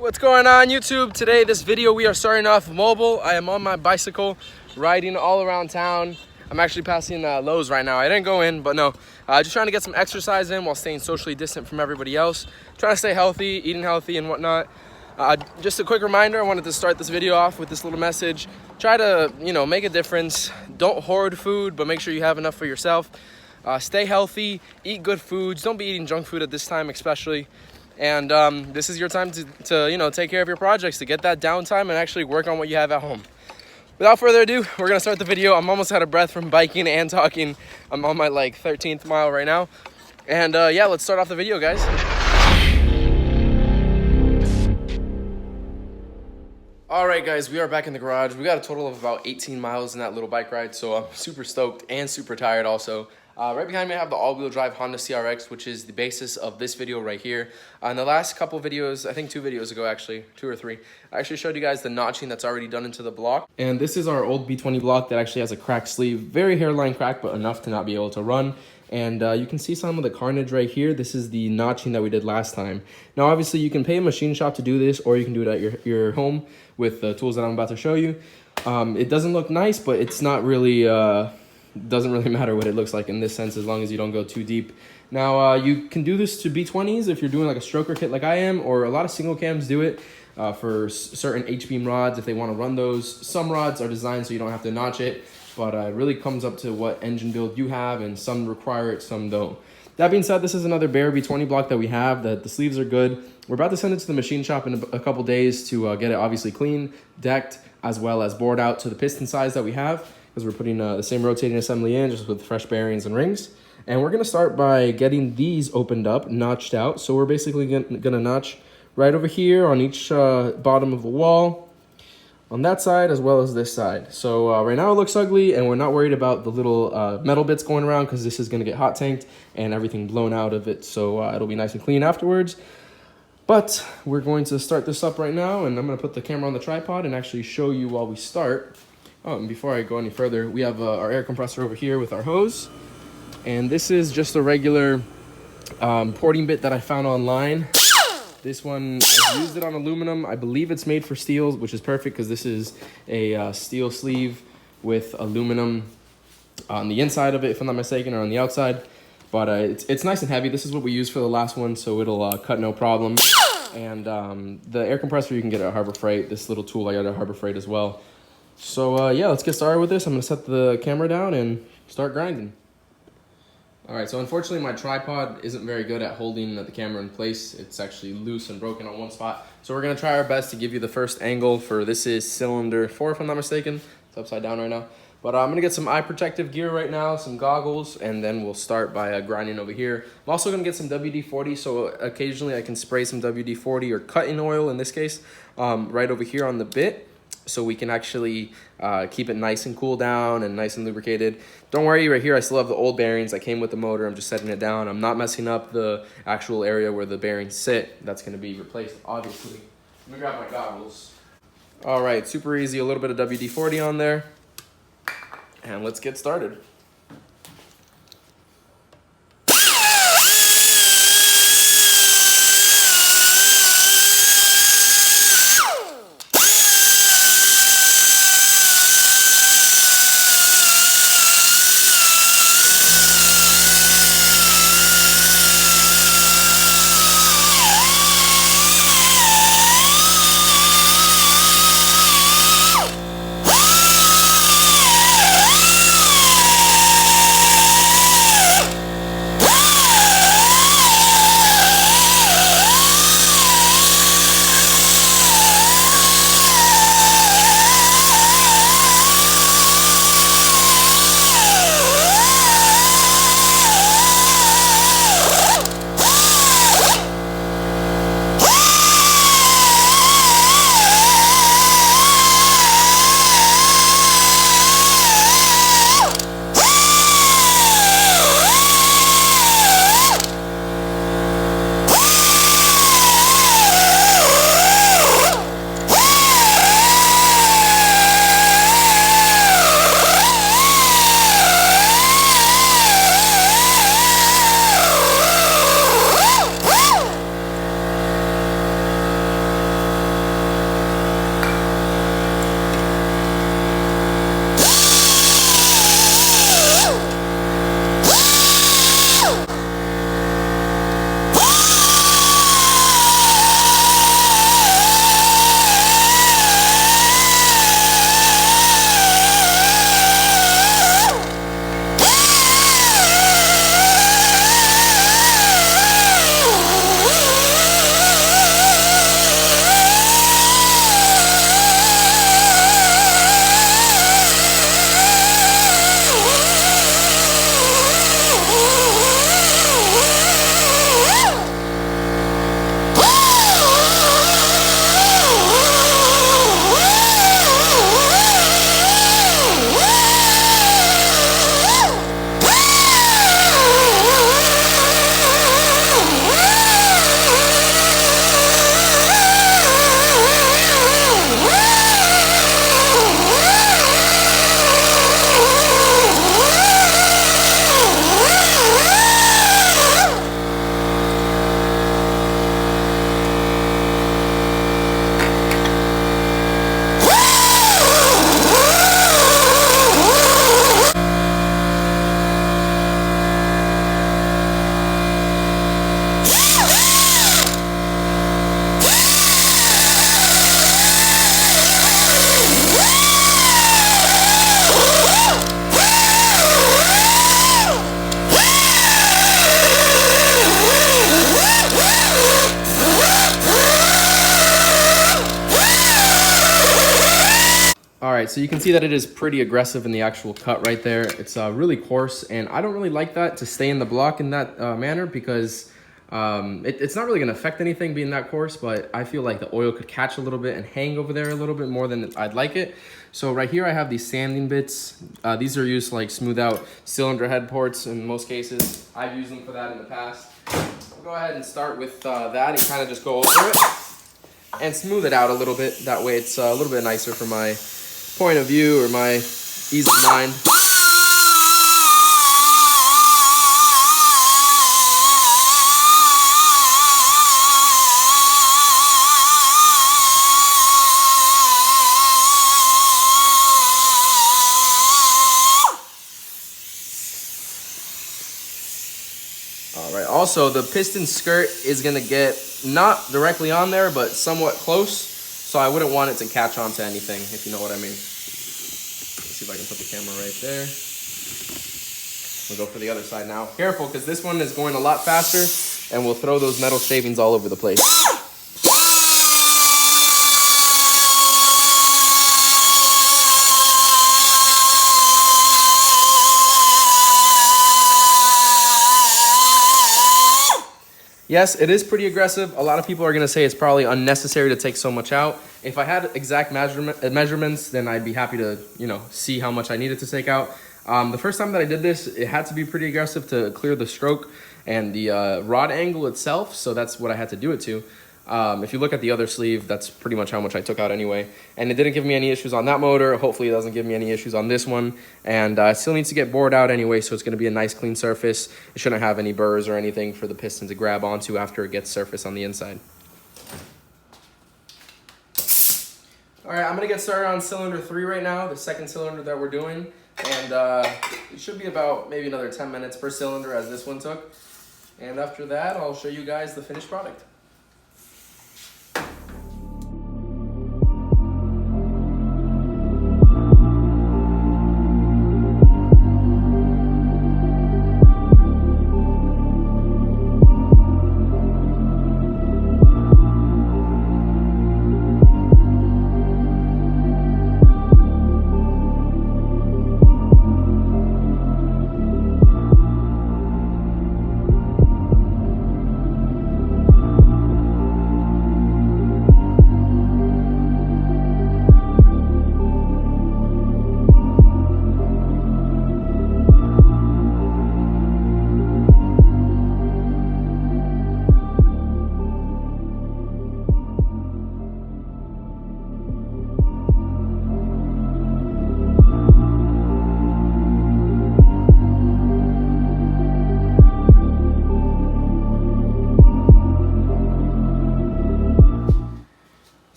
What's going on YouTube? Today, this video, we are starting off mobile. I am on my bicycle, riding all around town. I'm actually passing Lowe's right now. I didn't go in, but no. Just trying to get some exercise in while staying socially distant from everybody else. Trying to stay healthy, eating healthy and whatnot. Just a quick reminder, I wanted to start this video off with this little message. Try to, make a difference. Don't hoard food, but make sure you have enough for yourself. Stay healthy, eat good foods. Don't be eating junk food at this time especially. And this is your time to take care of your projects, to get that downtime and actually work on what you have at home. Without further ado, we're gonna start the video. I'm almost out of breath from biking and talking. I'm on my 13th mile right now. And yeah, let's start off the video, guys. All right, guys, we are back in the garage. We got a total of about 18 miles in that little bike ride, so I'm super stoked and super tired also. Right behind me, I have the all-wheel drive Honda CRX, which is the basis of this video right here. In the last couple videos, I think 2 videos ago actually, 2 or 3, I actually showed you guys the notching that's already done into the block. And this is our old B20 block that actually has a cracked sleeve. Very hairline crack, but enough to not be able to run. And you can see some of the carnage right here. This is the notching that we did last time. Now, obviously, you can pay a machine shop to do this, or you can do it at your home with the tools that I'm about to show you. It doesn't look nice, but it's not really... doesn't really matter what it looks like in this sense, as long as you don't go too deep. Now, you can do this to B20s if you're doing like a stroker kit like I am, or a lot of single cams do it for certain H-beam rods if they want to run those. Some rods are designed so you don't have to notch it, but it really comes up to what engine build you have, and some require it, some don't. That being said, this is another bare B20 block that we have. The sleeves are good. We're about to send it to the machine shop in a couple days to get it obviously clean, decked, as well as bored out to the piston size that we have, because we're putting the same rotating assembly in, just with fresh bearings and rings. And we're gonna start by getting these opened up, notched out. So we're basically gonna notch right over here on each bottom of the wall, on that side as well as this side. So right now it looks ugly, and we're not worried about the little metal bits going around, because this is gonna get hot tanked and everything blown out of it. So it'll be nice and clean afterwards. But we're going to start this up right now, and I'm gonna put the camera on the tripod and actually show you while we start. Oh, and before I go any further, we have our air compressor over here with our hose. And this is just a regular porting bit that I found online. This one, I've used it on aluminum. I believe it's made for steel, which is perfect, because this is a steel sleeve with aluminum on the inside of it, if I'm not mistaken, or on the outside. But it's nice and heavy. This is what we used for the last one, so it'll cut no problem. And the air compressor you can get at Harbor Freight. This little tool I got at Harbor Freight as well. So yeah, let's get started with this. I'm gonna set the camera down and start grinding. All right, so unfortunately my tripod isn't very good at holding the camera in place. It's actually loose and broken on one spot. So we're gonna try our best to give you the first angle for, this is cylinder 4 if I'm not mistaken. It's upside down right now. But I'm gonna get some eye protective gear right now, some goggles, and then we'll start by grinding over here. I'm also gonna get some WD-40, so occasionally I can spray some WD-40 or cutting oil in this case, right over here on the bit, so we can actually keep it nice and cool down and nice and lubricated. Don't worry, right here I still have the old bearings that came with the motor. I'm just setting it down. I'm not messing up the actual area where the bearings sit. That's gonna be replaced, obviously. Let me grab my goggles. All right, super easy, a little bit of WD-40 on there. And let's get started. All right, so you can see that it is pretty aggressive in the actual cut right there. It's really coarse, and I don't really like that to stay in the block in that manner because it's not really gonna affect anything being that coarse, but I feel like the oil could catch a little bit and hang over there a little bit more than I'd like it. So right here I have these sanding bits. These are used to like smooth out cylinder head ports in most cases. I've used them for that in the past. I'll go ahead and start with that and kind of just go over it and smooth it out a little bit. That way it's a little bit nicer for my point of view or my ease of mind. All right, also the piston skirt is gonna get not directly on there, but somewhat close. So I wouldn't want it to catch onto anything, if you know what I mean. Let's see if I can put the camera right there. We'll go for the other side now. Careful, because this one is going a lot faster, and we'll throw those metal shavings all over the place. Yes, it is pretty aggressive. A lot of people are gonna say it's probably unnecessary to take so much out. If I had exact measurements, then I'd be happy to, see how much I needed to take out. The first time that I did this, it had to be pretty aggressive to clear the stroke and the rod angle itself, so that's what I had to do it to. If you look at the other sleeve, that's pretty much how much I took out anyway. And it didn't give me any issues on that motor. Hopefully it doesn't give me any issues on this one. And it still needs to get bored out anyway, so it's going to be a nice clean surface. It shouldn't have any burrs or anything for the piston to grab onto after it gets surface on the inside. All right, I'm going to get started on cylinder 3 right now, the second cylinder that we're doing. And it should be about maybe another 10 minutes per cylinder as this one took. And after that, I'll show you guys the finished product.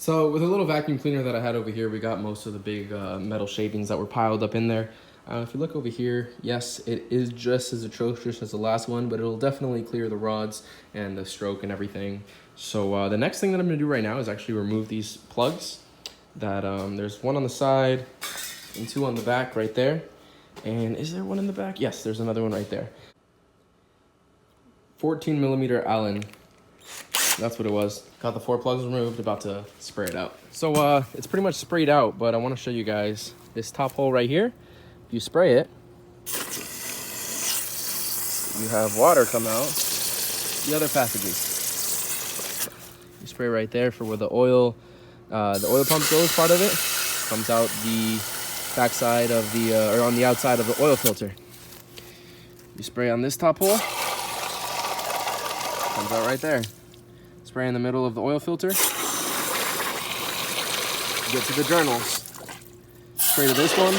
So with a little vacuum cleaner that I had over here, we got most of the big metal shavings that were piled up in there. If you look over here, yes, it is just as atrocious as the last one, but it'll definitely clear the rods and the stroke and everything. So the next thing that I'm gonna do right now is actually remove these plugs. There's one on the side and two on the back right there. And is there one in the back? Yes, there's another one right there. 14 millimeter Allen. That's what it was. Got the 4 plugs removed, about to spray it out. So it's pretty much sprayed out, but I want to show you guys this top hole right here. If you spray it, you have water come out the other passages. You spray right there for where the oil pump goes, part of it comes out the backside of the or on the outside of the oil filter. You spray on this top hole, comes out right there. Spray in the middle of the oil filter. Get to the journals. Spray to this one.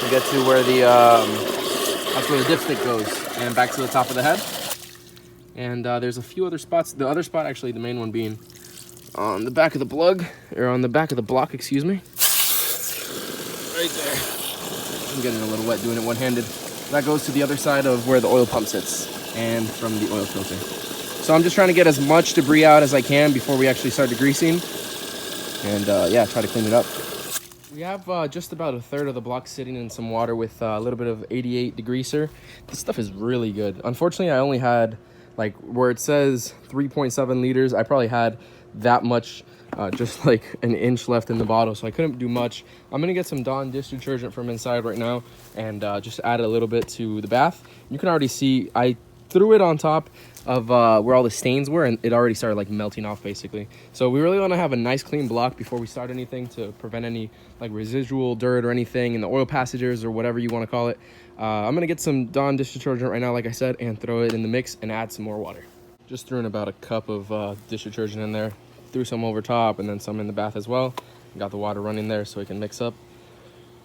And get to where that's where the dipstick goes, and back to the top of the head. And there's a few other spots. The other spot, actually, the main one being on the back of the plug, or on the back of the block, excuse me. Right there. I'm getting a little wet doing it one-handed. That goes to the other side of where the oil pump sits, and from the oil filter. So I'm just trying to get as much debris out as I can before we actually start degreasing. And yeah, try to clean it up. We have just about a third of the block sitting in some water with a little bit of 88 degreaser. This stuff is really good. Unfortunately, I only had, like, where it says 3.7 liters, I probably had that much, just like an inch left in the bottle, so I couldn't do much. I'm gonna get some Dawn dish detergent from inside right now and just add a little bit to the bath. You can already see I threw it on top of where all the stains were, and it already started like melting off basically. So we really want to have a nice clean block before we start anything to prevent any like residual dirt or anything in the oil passages or whatever you want to call it. I'm gonna get some Dawn dish detergent right now, like I said, and throw it in the mix and add some more water. Just threw in about a cup of dish detergent in there, threw some over top and then some in the bath as well. Got the water running there so it can mix up.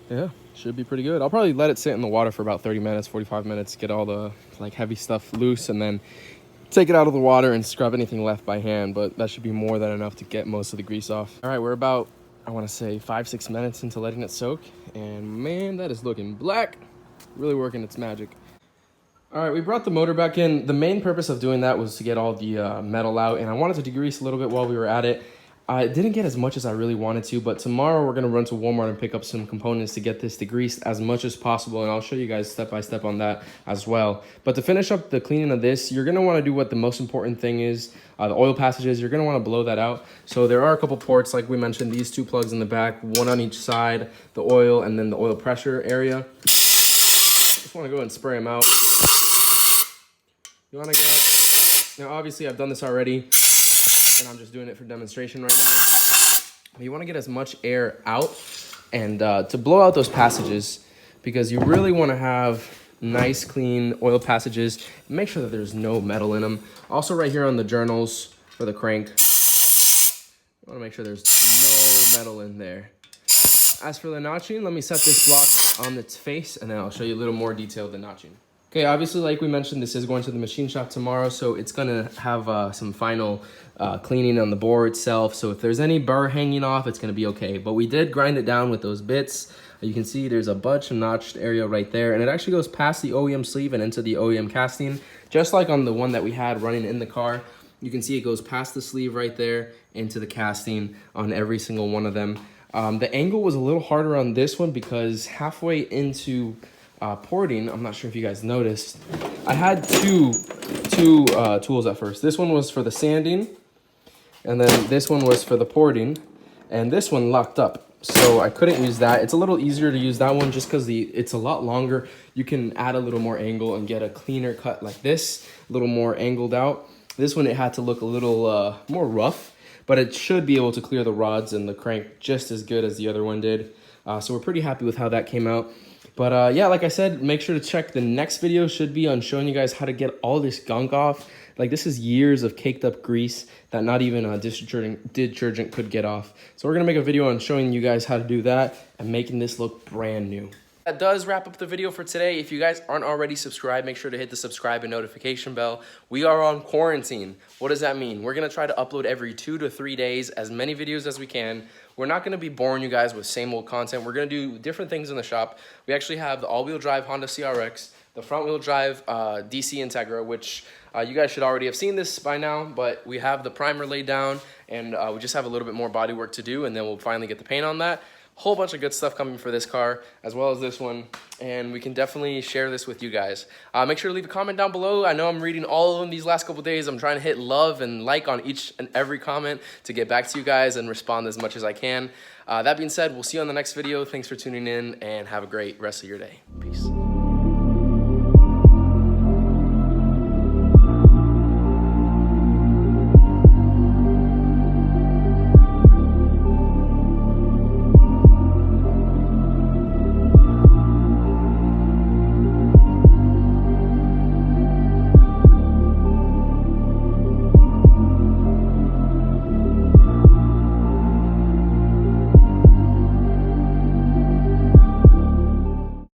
Yeah, should be pretty good. I'll probably let it sit in the water for about 30 minutes, 45 minutes, get all the like heavy stuff loose, and then take it out of the water and scrub anything left by hand, but that should be more than enough to get most of the grease off. All right, we're about, I want to say 5-6 minutes into letting it soak, and man, that is looking black. Really working its magic. All right, we brought the motor back in. The main purpose of doing that was to get all the metal out, and I wanted to degrease a little bit while we were at it. I didn't get as much as I really wanted to, but tomorrow we're gonna run to Walmart and pick up some components to get this degreased as much as possible, and I'll show you guys step by step on that as well. But to finish up the cleaning of this, you're gonna wanna do what the most important thing is, the oil passages. You're gonna wanna blow that out. So there are a couple ports, like we mentioned, these 2 plugs in the back, 1 on each side, the oil, and then the oil pressure area. Just wanna go and spray them out. You wanna get, now obviously I've done this already, and I'm just doing it for demonstration right now. You want to get as much air out and to blow out those passages, because you really want to have nice clean oil passages. Make sure that there's no metal in them. Also right here on the journals for the crank, you want to make sure there's no metal in there. As for the notching, let me set this block on its face and then I'll show you a little more detail of the notching. Okay, obviously, like we mentioned, this is going to the machine shop tomorrow, so it's gonna have some final cleaning on the bore itself. So if there's any burr hanging off, it's gonna be okay. But we did grind it down with those bits. You can see there's a bunch of notched area right there, and it actually goes past the OEM sleeve and into the OEM casting, just like on the one that we had running in the car. You can see it goes past the sleeve right there into the casting on every single one of them. The angle was a little harder on this one because halfway into porting, I'm not sure if you guys noticed, I had two tools at first. This one was for the sanding, and then this one was for the porting, and this one locked up, so I couldn't use that. It's a little easier to use that one just because it's a lot longer. You can add a little more angle and get a cleaner cut like this, a little more angled out. This one, it had to look a little more rough, but it should be able to clear the rods and the crank just as good as the other one did. So we're pretty happy with how that came out. But yeah, like I said, make sure to check the next video. Should be on showing you guys how to get all this gunk off. Like, this is years of caked up grease that not even dish detergent could get off. So we're gonna make a video on showing you guys how to do that and making this look brand new. That does wrap up the video for today. If you guys aren't already subscribed, make sure to hit the subscribe and notification bell. We are on quarantine. What does that mean? We're gonna try to upload every 2 to 3 days, as many videos as we can. We're not gonna be boring you guys with same old content. We're gonna do different things in the shop. We actually have the all-wheel drive Honda CRX, the front-wheel drive DC Integra, which you guys should already have seen this by now, but we have the primer laid down, and we just have a little bit more body work to do, and then we'll finally get the paint on that. Whole bunch of good stuff coming for this car, as well as this one, and we can definitely share this with you guys. Make sure to leave a comment down below. I know I'm reading all of them these last couple days. I'm trying to hit love and like on each and every comment to get back to you guys and respond as much as I can. That being said, we'll see you on the next video. Thanks for tuning in, and have a great rest of your day. Peace.